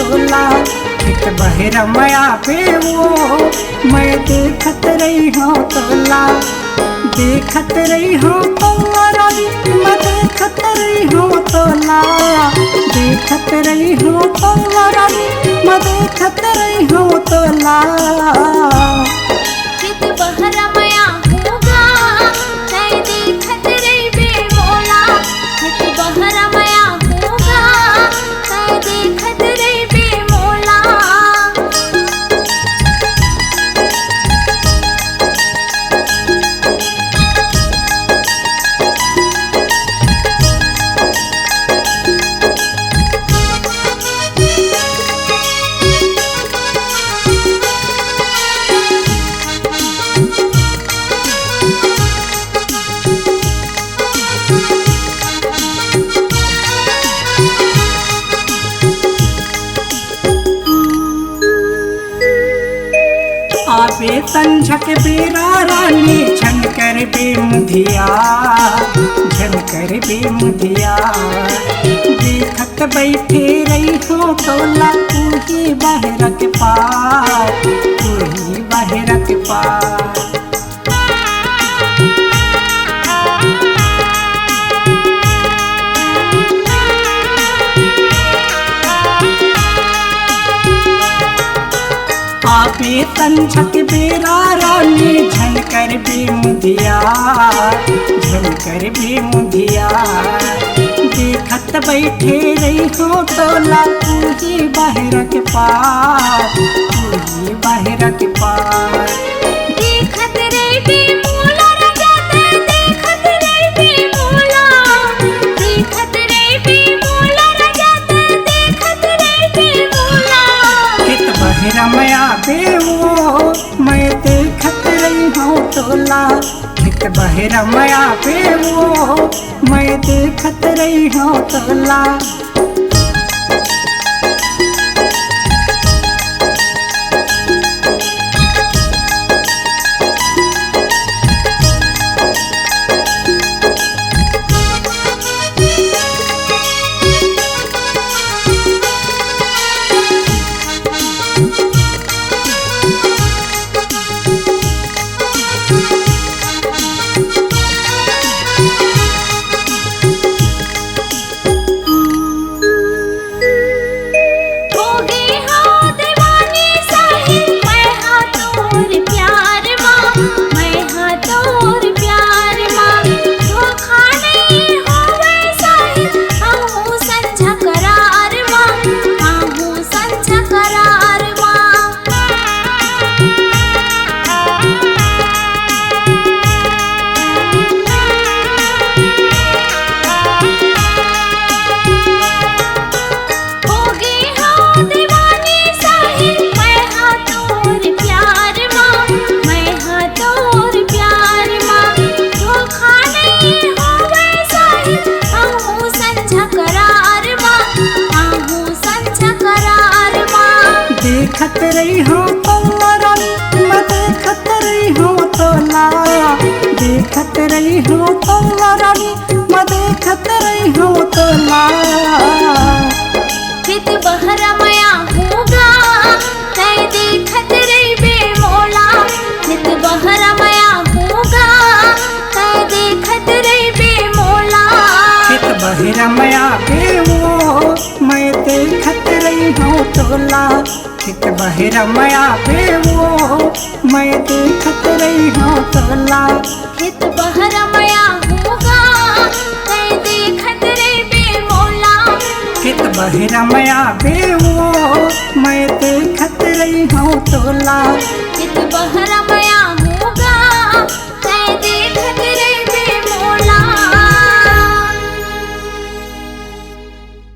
तोला। खेत बहरा मया पे वो मैं देखत रही हूँ तोला। देखत रही हूँ तोला मैं देखत रही हूँ तोला। देखत रही हूँ तोला मैं देखत रही हूँ तोला। खेत बहरा मया होगा तै देखत रही बे मोला। खेत बहरा मया होगा तै देखत रही बे मोला। आवे संझक बेरा रानी झनकर बेमुधिया। झनकर बेमुधिया देखत बैठे रही हो तोला। तू ही बहरा के पार, तू ही बहरा के पार। आवे संझक बेरा रानी झनकर बेमुधिया। झनकर बेमुधिया देखत बैठे रही हो तोला। तू ही बहरा के पार, तू ही बहरा के पार। देखत रही बे मोला राजा तै देखत रही बे मोला। देखत रही बे मोला राजा तै देखत रही बे मोला। खेत बहरा मया बे वो मैं देखत रही हूँ तोला। खेत बहरा मया बे वो मैं देखत रही हूँ तोला। देखत रही हूँ तोला मैं देखत रही हूँ तोला। देखत रही हूँ तोला मैं देखत रही हूँ तोला। खेत बहरा मया होगा तै देखत रही बे मोला। खेत बहरा मया होगा तै देखत रही बे मोला। खेत बहरा मया बे वो मैं देखत रही हूँ तोला। खेत बहरा मया बे वो मैं देखत रही हूँ तोला। खेत बहरा मया होगा तै देखत रही बे मोला। खेत बहरा मया बे वो मैं देखत रही हूँ तोला। खेत बहरा मया होगा